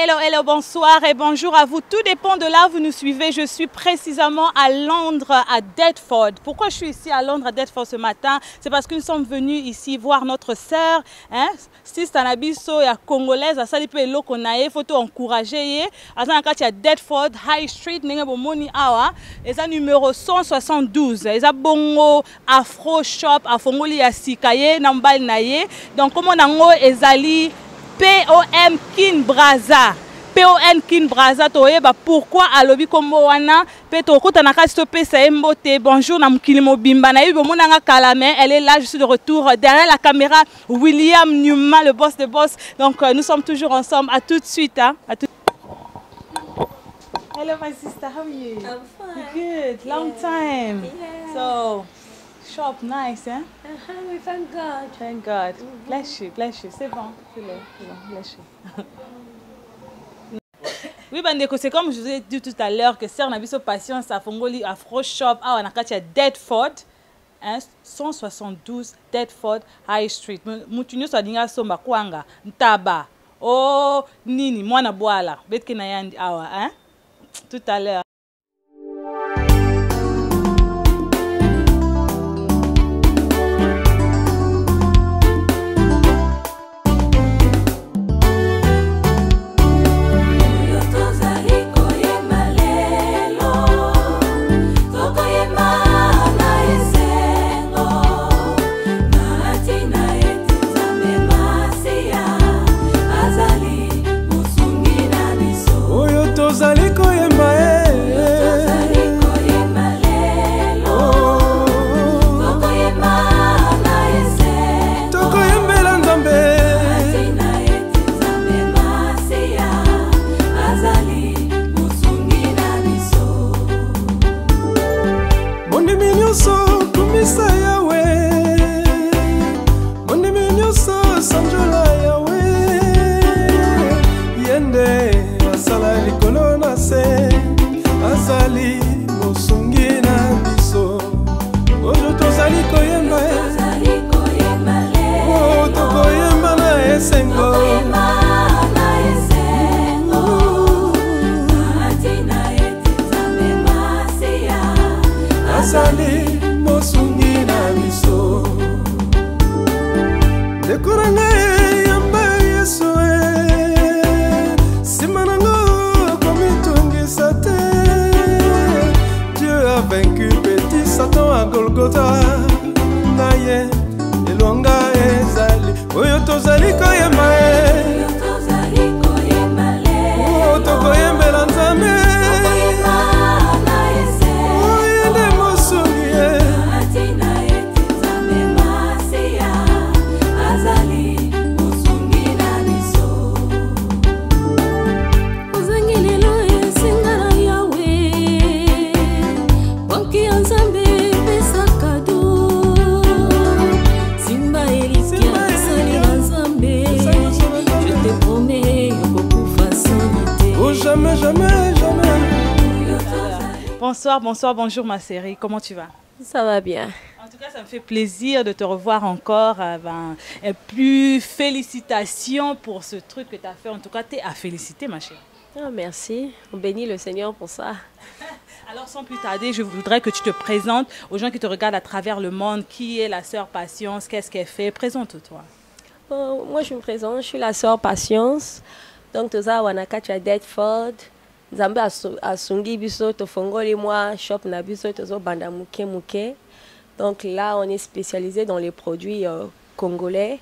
Hello, bonsoir et bonjour à vous. Tout dépend de là où vous nous suivez. Je suis précisément à Londres, à Deptford. Pourquoi je suis ici à Londres, à Deptford ce matin? C'est parce que nous sommes venus ici voir notre sœur, Sister Nabiso, et congolaise, à Salipe Lokonaye. Il faut encourager. À Deptford High Street, et ça numéro 172. Et ça bongo Afro Shop, Afongoli Asikaye, Nambal Naye. Donc, comme on a ezali POM Kin Braza. POM Kin Braza, pourquoi à lobby comme wana peto kotanaka stopé saembote. Bonjour na mukilimo bimba na yubo monanga kalame. Elle est là, je suis de retour derrière la caméra. William Newman, le boss de boss. Donc nous sommes toujours ensemble. À tout de suite. Hein. À tout... Hello my sister, how are you? I'm fine. Good, long time. Yeah. So shop nice, hein? We thank God. Thank God. Bless you. C'est bon, bless you. Oui, c'est comme je vous ai dit tout à l'heure que Sœur Nabiso Patience à Fongoli Afro Shop, à Deptford, 172 Deptford High Street. Mutunyo sadinga somba kwanga ntaba. Oh nini mwana boala. Betke na yandi awa, hein? Tout à l'heure. Bonsoir, bonjour ma série, comment tu vas? Ça va bien. En tout cas, ça me fait plaisir de te revoir encore. Et plus félicitations pour ce truc que tu as fait. En tout cas, tu es à féliciter ma chérie. Oh, merci, on bénit le Seigneur pour ça. Alors sans plus tarder, je voudrais que tu te présentes aux gens qui te regardent à travers le monde. Qui est la sœur Patience? Qu'est-ce qu'elle fait? Présente-toi. Moi je me présente, je suis la sœur Patience. Donc tout ça, Wanakacha à Deptford. Nzambe asungi biso tofongoli moi shop na biso tozo banda muke. Donc là on est spécialisé dans les produits congolais,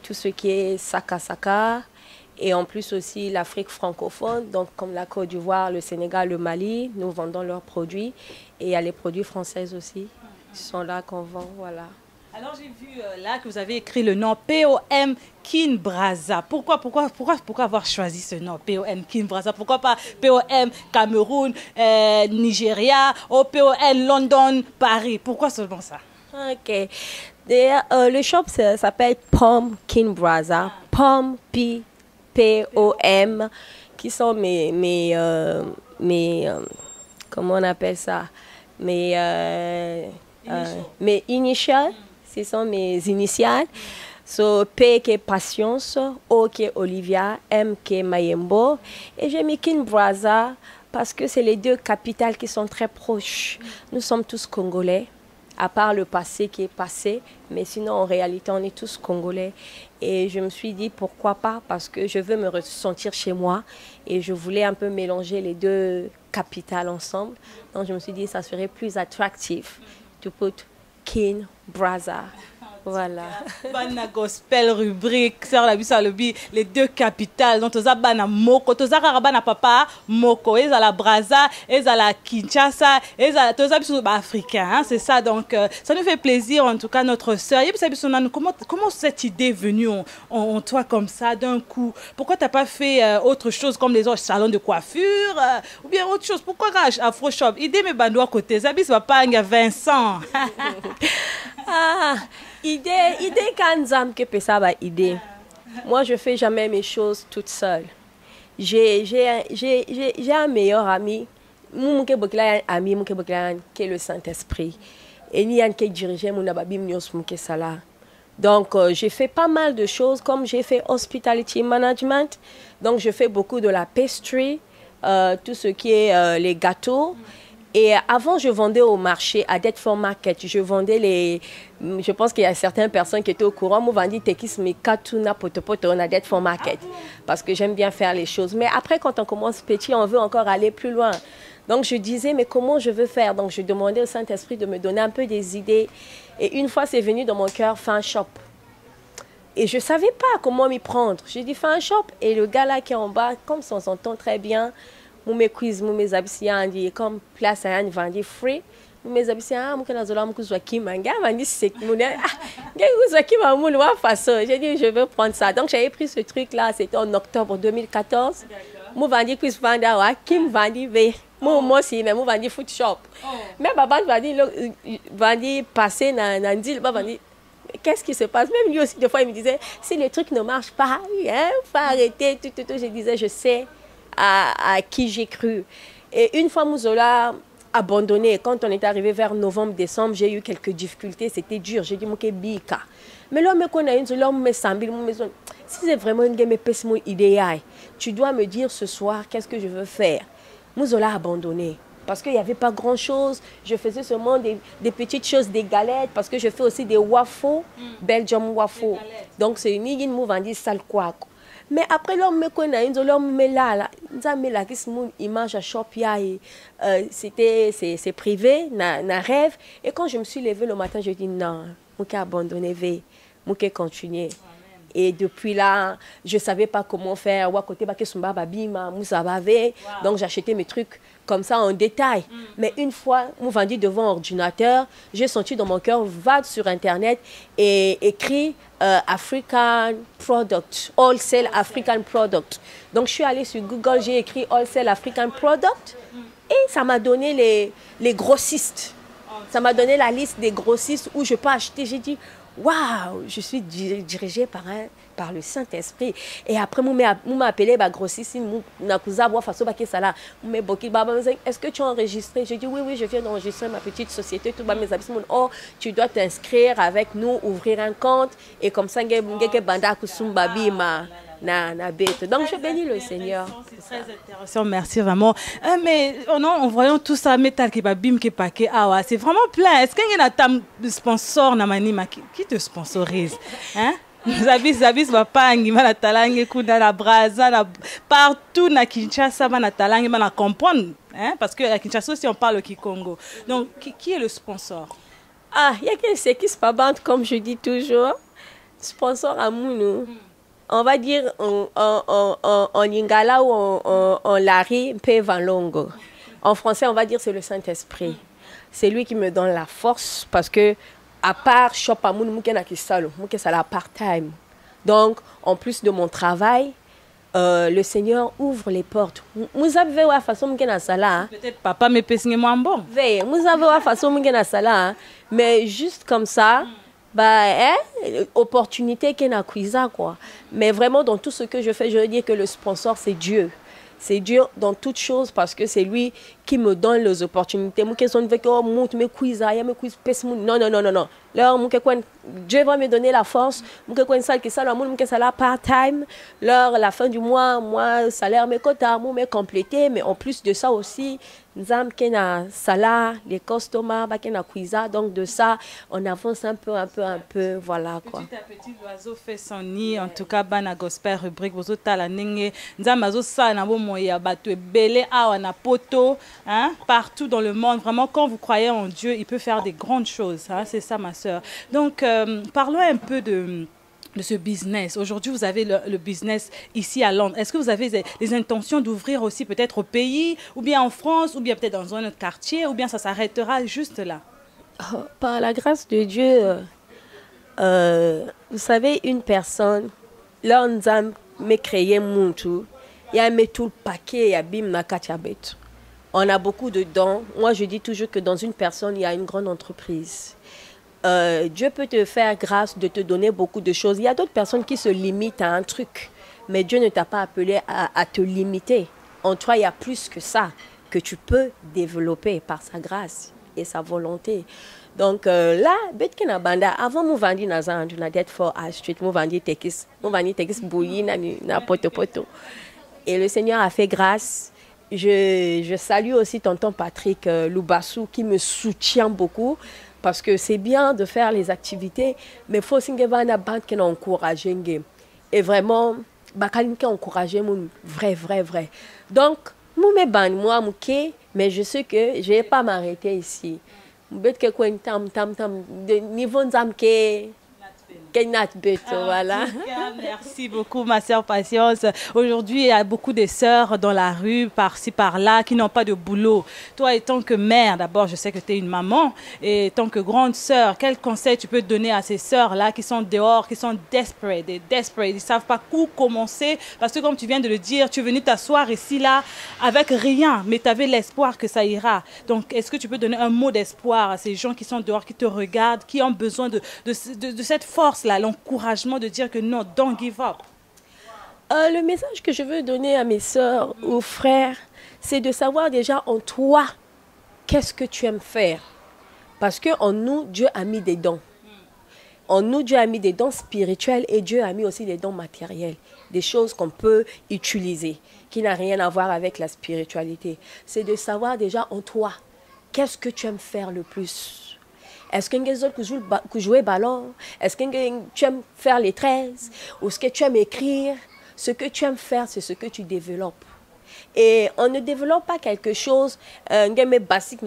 tout ce qui est saka et en plus aussi l'Afrique francophone, donc comme la Côte d'Ivoire, le Sénégal, le Mali, nous vendons leurs produits et il y a les produits français aussi qui sont là qu'on vend, voilà. Alors j'ai vu là que vous avez écrit le nom POM Kin Braza. Pourquoi avoir choisi ce nom POM Kin Braza? Pourquoi pas POM Cameroun, Nigeria, ou POM London, Paris? Pourquoi seulement ça? Ok. Le shop s'appelle POM Kin Braza. POM P-O-M qui sont mes comment on appelle ça? Mes initiales. Ce sont mes initiales. So, P qui est Patience, O qui est Olivia, M qui est Mayembo. Et j'ai mis Kinshasa parce que c'est les deux capitales qui sont très proches. Nous sommes tous Congolais, à part le passé qui est passé, mais sinon en réalité on est tous Congolais. Et je me suis dit pourquoi pas, parce que je veux me ressentir chez moi et je voulais un peu mélanger les deux capitales ensemble. Donc je me suis dit ça serait plus attractif to put Kinshasa. Voilà. Bana gospel rubrique sœur la bisa lobi les deux capitales donc toza bana moko toza bana papa moko ezala Brazza ezala Kinshasa ezala toza biso ba africain hein, c'est ça donc ça nous fait plaisir en tout cas notre sœur yebisa biso nanu comment cette idée est venue en toi comme ça d'un coup pourquoi t'as pas fait autre chose comme les autres salons de coiffure ou bien autre chose pourquoi Afro Shop idée me bando à côté ça bisa pas Vincent. Ah, idée quand Nzam que peut ça va idée. Moi je fais jamais mes choses toute seule. J'ai un meilleur ami, mon ami qui est le Saint-Esprit. Et il y a qui dirige mon ababim nyos mon sala. Donc j'ai fait pas mal de choses comme j'ai fait hospitality management. Donc je fais beaucoup de la pastry, tout ce qui est les gâteaux. Et avant, je vendais au marché, à Deadford Market. Je vendais les... Je pense qu'il y a certaines personnes qui étaient au courant. Moi, je vendais tekis, mais katuna, potopoto, à Deadford Market. Parce que j'aime bien faire les choses. Mais après, quand on commence petit, on veut encore aller plus loin. Donc, je disais, mais comment je veux faire? Donc, je demandais au Saint-Esprit de me donner un peu des idées. Et une fois, c'est venu dans mon cœur, faire un shop. Et je ne savais pas comment m'y prendre. J'ai dit, fais un shop. Et le gars là qui est en bas, comme ça, on s'entend très bien, mes quiz mes habits comme place à vendre free mes habits j'ai dit je veux prendre ça donc j'avais pris ce truc là c'était en octobre 2014 moi vendi quiz vendre wa kim vendi ve moi aussi mais moi vendi food shop mais baba vendi passer dans deal baba vendi. Qu'est-ce qui se passe? Même lui aussi, des fois, il me disait, si le truc ne marche pas, il faut arrêter. Tout. Je disais, je sais à qui j'ai cru. Et une fois, Mouzola abandonné. Quand on est arrivé vers novembre, décembre, j'ai eu quelques difficultés. C'était dur. J'ai dit, Mouké Bika. Mais là, si c'est vraiment une game idéale, tu dois me dire ce soir, qu'est-ce que je veux faire? Mouzola abandonné. Parce qu'il n'y avait pas grand-chose. Je faisais seulement des petites choses, des galettes, parce que je fais aussi des waffles, Belgium waffle. Donc, c'est une mouvance sale quoi. Mais après, l'homme me connaît, l'homme me là, image à shop, c'est privé, na rêve. Et quand je me suis levée le matin, je dis non, je vais abandonner, je vais continuer. Et depuis là, je ne savais pas comment faire. Donc, j'achetais mes trucs comme ça en détail. Mais une fois, je vendis devant ordinateur, j'ai senti dans mon cœur, va sur Internet et écrit African Product, Wholesale African Product. Donc, je suis allée sur Google, j'ai écrit Wholesale African Product et ça m'a donné les grossistes. Ça m'a donné la liste des grossistes où je peux acheter. J'ai dit, waouh, je suis dirigée par le Saint-Esprit. Et après, je m'a appelé grossiste, est-ce que tu as enregistré? J'ai dit, oui, je viens d'enregistrer ma petite société. Tout mes amis, oh, tu dois t'inscrire avec nous, ouvrir un compte. Et comme ça, donc je bénis le Seigneur. C'est très intéressant, merci vraiment. Mais en voyant tout ça, métal qui bim qui paquet, c'est vraiment plein. Est-ce qu'il y a un sponsor Namanima qui te sponsorise? Hein? Zabis va pas la talangue kuda la Brazza partout na Kinshasa na talangue na comprendre hein parce que à Kinshasa aussi on parle au Kikongo. Donc qui est le sponsor? Il y a quelqu'un qui se bande comme je dis toujours. Sponsor à Mounou. On va dire en lingala ou en lari, longo. En français, on va dire c'est le Saint-Esprit. C'est lui qui me donne la force parce que, à part shop à moun, c'est la part-time. Donc, en plus de mon travail, le Seigneur ouvre les portes. Vous avez la façon de peut-être papa me pèse moins bon. Vous avez la façon de mais juste comme ça. Opportunité qu'il a cuisa quoi. Mais vraiment dans tout ce que je fais, je veux dire que le sponsor c'est Dieu. C'est Dieu dans toutes choses parce que c'est lui qui me donne les opportunités. Non. Là, Dieu va me donner la force. Ça part-time. Là, à la fin du mois, moi, salaire me quota, me complété. Mais en plus de ça aussi, nous avons un salaire, les customers, donc de ça, on avance un peu, voilà quoi. Petit à petit, l'oiseau fait son nid. En tout cas, bana gospel rubrique, vous êtes à la nenge. Nous avons ça, na bo moya batu belé a na poto, hein, partout dans le monde. Vraiment, quand vous croyez en Dieu, il peut faire des grandes choses. Hein, c'est ça, ma sœur. Donc, parlons un peu de ce business. Aujourd'hui, vous avez le business ici à Londres. Est-ce que vous avez des intentions d'ouvrir aussi peut-être au pays, ou bien en France, ou bien peut-être dans un autre quartier, ou bien ça s'arrêtera juste là? Par la grâce de Dieu, vous savez, une personne, là, on a créé Muntu, il y a mis tout le paquet, il y a bim na katiabet. On a beaucoup de dons. Moi, je dis toujours que dans une personne, il y a une grande entreprise. Dieu peut te faire grâce de te donner beaucoup de choses. Il y a d'autres personnes qui se limitent à un truc, mais Dieu ne t'a pas appelé à te limiter. En toi, il y a plus que ça que tu peux développer par sa grâce et sa volonté. Donc là, avant je vendais na Deptford High Street, je vendais tekis bouilli na poto. Et le Seigneur a fait grâce. Je salue aussi tonton Patrick Loubassou qui me soutient beaucoup. Parce que c'est bien de faire les activités, mais il faut aussi que la bande qui encourage. Et vraiment, qui encourage, vrai. Donc, moi, mais je sais que je ne vais pas m'arrêter ici. Niveau voilà. Merci beaucoup, ma sœur Patience. Aujourd'hui, il y a beaucoup de sœurs dans la rue, par-ci, par-là, qui n'ont pas de boulot. Toi, étant que mère, d'abord, je sais que tu es une maman, et étant que grande sœur, quel conseil tu peux donner à ces sœurs-là qui sont dehors, qui sont desperate, ils ne savent pas où commencer, parce que comme tu viens de le dire, tu es venu t'asseoir ici, là, avec rien, mais tu avais l'espoir que ça ira. Donc, est-ce que tu peux donner un mot d'espoir à ces gens qui sont dehors, qui te regardent, qui ont besoin de cette force là, l'encouragement de dire que non, don't give up? Le message que je veux donner à mes sœurs, aux frères, c'est de savoir déjà en toi, qu'est-ce que tu aimes faire. Parce qu'en nous, Dieu a mis des dons. En nous, Dieu a mis des dons spirituels et Dieu a mis aussi des dons matériels. Des choses qu'on peut utiliser, qui n'ont rien à voir avec la spiritualité. C'est de savoir déjà en toi, qu'est-ce que tu aimes faire le plus. Est-ce que tu joues ballon? Est-ce que tu aimes faire les 13? Ou est-ce que tu aimes écrire? Ce que tu aimes faire, c'est ce que tu développes. Et on ne développe pas quelque chose basique,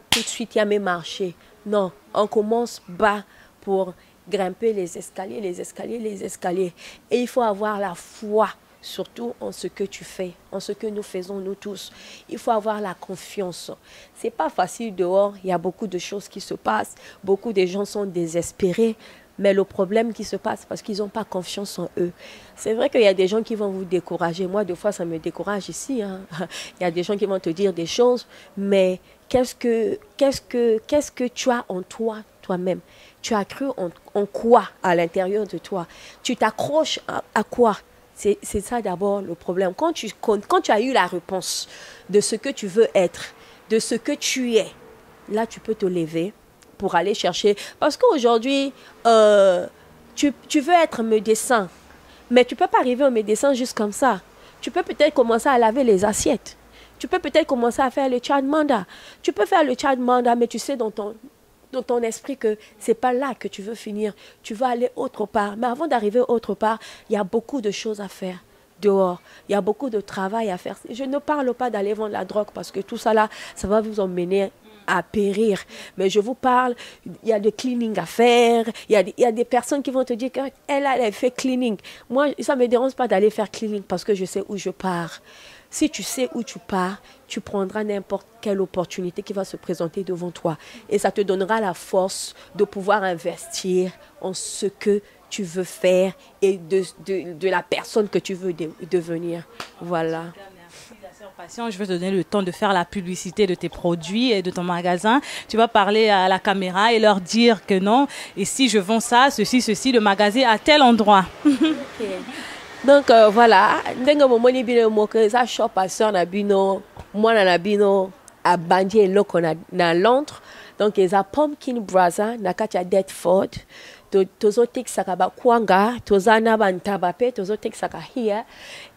tout de suite, il y a mes marchés. Non, on commence bas pour grimper les escaliers. Et il faut avoir la foi, surtout en ce que tu fais, en ce que nous faisons nous tous. Il faut avoir la confiance. C'est pas facile dehors, il y a beaucoup de choses qui se passent, beaucoup de gens sont désespérés, mais le problème qui se passe, parce qu'ils n'ont pas confiance en eux. C'est vrai qu'il y a des gens qui vont vous décourager. Moi, des fois, ça me décourage ici. Hein. Il y a des gens qui vont te dire des choses, mais qu'est-ce que tu as en toi, toi-même? Tu as cru en quoi à l'intérieur de toi? Tu t'accroches à quoi? C'est ça d'abord le problème. Quand tu as eu la réponse de ce que tu veux être, de ce que tu es, là tu peux te lever pour aller chercher. Parce qu'aujourd'hui, tu veux être médecin, mais tu ne peux pas arriver au médecin juste comme ça. Tu peux peut-être commencer à laver les assiettes. Tu peux peut-être commencer à faire le child manda. Tu peux faire le child manda, mais tu sais dans ton esprit que ce n'est pas là que tu veux finir. Tu veux aller autre part. Mais avant d'arriver autre part, il y a beaucoup de choses à faire dehors. Il y a beaucoup de travail à faire. Je ne parle pas d'aller vendre la drogue parce que tout ça là, ça va vous emmener à périr. Mais je vous parle, il y a des cleaning à faire. Il y a des personnes qui vont te dire qu'elle elle fait cleaning. Moi, ça ne me dérange pas d'aller faire cleaning parce que je sais où je pars. Si tu sais où tu pars, tu prendras n'importe quelle opportunité qui va se présenter devant toi. Et ça te donnera la force de pouvoir investir en ce que tu veux faire et de la personne que tu veux devenir. Voilà. Je vais te donner le temps de faire la publicité de tes produits et de ton magasin. Tu vas parler à la caméra et leur dire que non. Et si je vends ça, ceci, le magasin à tel endroit. Okay. Donc voilà, ndenga momoni bino moke za shop à sœur na bino, moi na bino à Bandie loko na Londres, Donc eza pumpkin brasa na kati ya Deptford. Tozotekisaka bakwanga, tozana bantaba pe tozotekisaka hia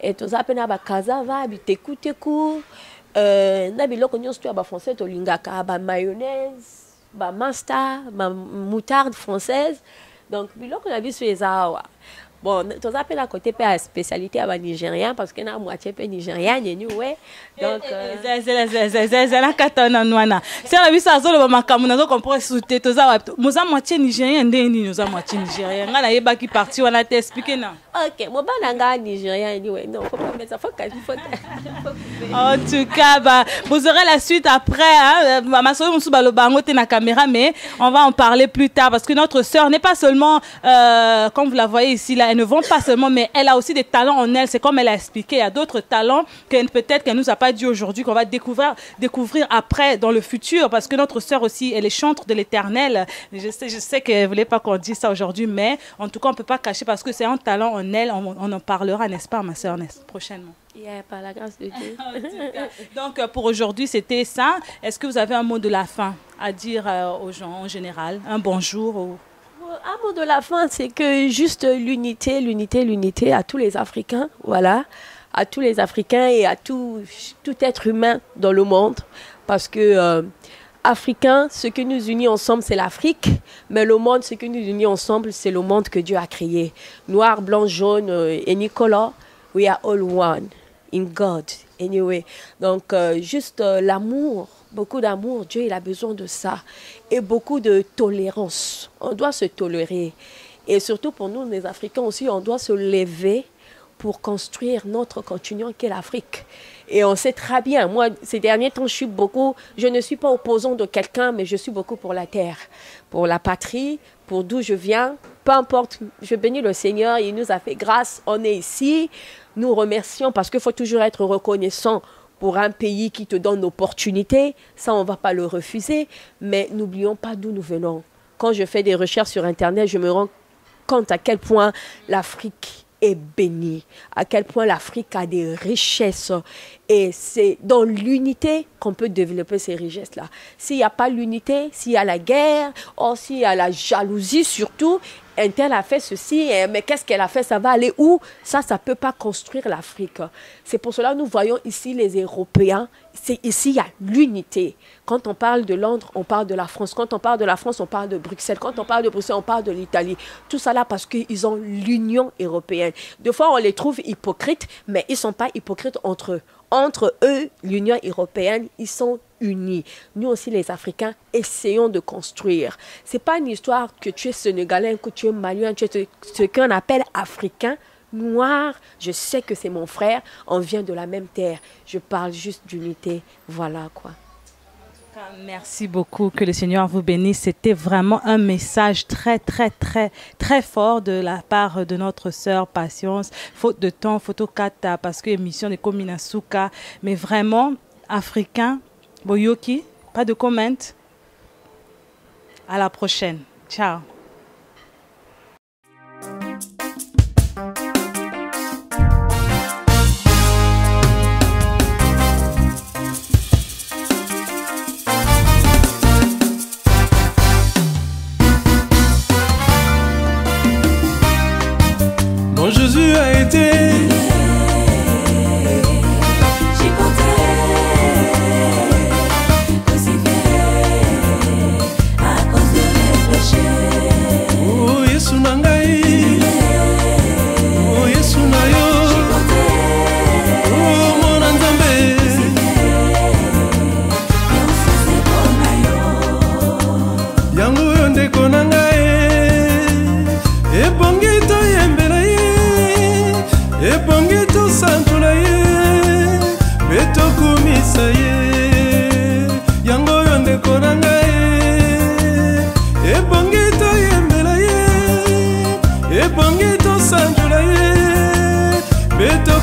et tozape na bakazava bitekuteku na biloko nyonso to ya bafrançais tolingaka ba mayonnaise, ba master, ba moutarde française. Donc biloko na biso eza awa. Bon, tozape na côté pe spécialité à nigérien parce que na moitié pe nigérien anyway. Donc la katana nwana. C'est la biso azolo ba makamu nazo comprendre souté toza moza moitié nigérien ndeni noza moitié nigérien. Nga na yeba ki parti wana te expliquer na. OK, mo bana nga nigérien anyway. Non, faut pas mettre ça faut. En tout cas, bah, vous aurez la suite après hein. Ma soeur Moussou Balobango te na caméra mais on va en parler plus tard parce que notre sœur n'est pas seulement comme vous la voyez ici là, elle ne vend pas seulement mais elle a aussi des talents en elle, c'est comme elle a expliqué, il y a d'autres talents que peut-être qu'elle nous a pas dit aujourd'hui qu'on va découvrir après dans le futur parce que notre sœur aussi elle est chantre de l'Éternel. Je sais qu'elle voulait pas qu'on dise ça aujourd'hui mais en tout cas on peut pas cacher parce que c'est un talent en elle, on en parlera n'est-ce pas ma sœur prochainement. Yeah, par la grâce de Dieu. Donc pour aujourd'hui c'était ça. Est-ce que vous avez un mot de la fin à dire aux gens en général, un bonjour ou... Un mot de la fin, c'est que juste l'unité à tous les Africains, voilà, à tous les Africains et à tout être humain dans le monde, parce que Africains, ce qui nous unit ensemble, c'est l'Afrique, mais le monde, ce qui nous unit ensemble, c'est le monde que Dieu a créé. Noir, blanc, jaune et Nicolas, we are all one in God, anyway. Donc, juste l'amour. Beaucoup d'amour, Dieu il a besoin de ça. Et beaucoup de tolérance. On doit se tolérer. Et surtout pour nous, les Africains aussi, on doit se lever pour construire notre continent qu'est l'Afrique. Et on sait très bien, moi, ces derniers temps, je ne suis pas opposant de quelqu'un, mais je suis beaucoup pour la terre, pour la patrie, pour d'où je viens. Peu importe, je bénis le Seigneur, il nous a fait grâce, on est ici. Nous remercions parce qu'il faut toujours être reconnaissant pour un pays qui te donne l'opportunité, ça on ne va pas le refuser, mais n'oublions pas d'où nous venons. Quand je fais des recherches sur Internet, je me rends compte à quel point l'Afrique est bénie, à quel point l'Afrique a des richesses. Et c'est dans l'unité qu'on peut développer ces richesses-là. S'il n'y a pas l'unité, s'il y a la guerre, ou s'il y a la jalousie surtout, un tel a fait ceci, mais qu'est-ce qu'elle a fait, ça va aller où? Ça ne peut pas construire l'Afrique. C'est pour cela que nous voyons ici les Européens, ici il y a l'unité. Quand on parle de Londres, on parle de la France. Quand on parle de la France, on parle de Bruxelles. Quand on parle de Bruxelles, on parle de l'Italie. Tout ça là parce qu'ils ont l'Union européenne. Des fois, on les trouve hypocrites, mais ils ne sont pas hypocrites entre eux. Entre eux, l'Union européenne, ils sont unis. Nous aussi, les Africains, essayons de construire. Ce n'est pas une histoire que tu es sénégalais, que tu es malien, tu es ce qu'on appelle africain, noir. Je sais que c'est mon frère, on vient de la même terre. Je parle juste d'unité. Voilà quoi. Merci beaucoup, que le Seigneur vous bénisse. C'était vraiment un message très, très, très, très fort de la part de notre sœur Patience. Faute de temps, photo 4, parce que l'émission est comme Inasuka. Mais vraiment, africain, Boyoki, pas de comment. À la prochaine. Ciao. Quand Jésus a été, j'ai compté, crucifié à cause de mes péchés. oh Yesu nangai, oh Yesu nayo, J'ai compté, oh mon Nzambe, et aussi c'est comme yango yonde konangai, e bongito yembela ye, e bongito santula ye, beto kumisa ye, yango yonde konangai, e bongito yembela ye, e bongito santula ye, beto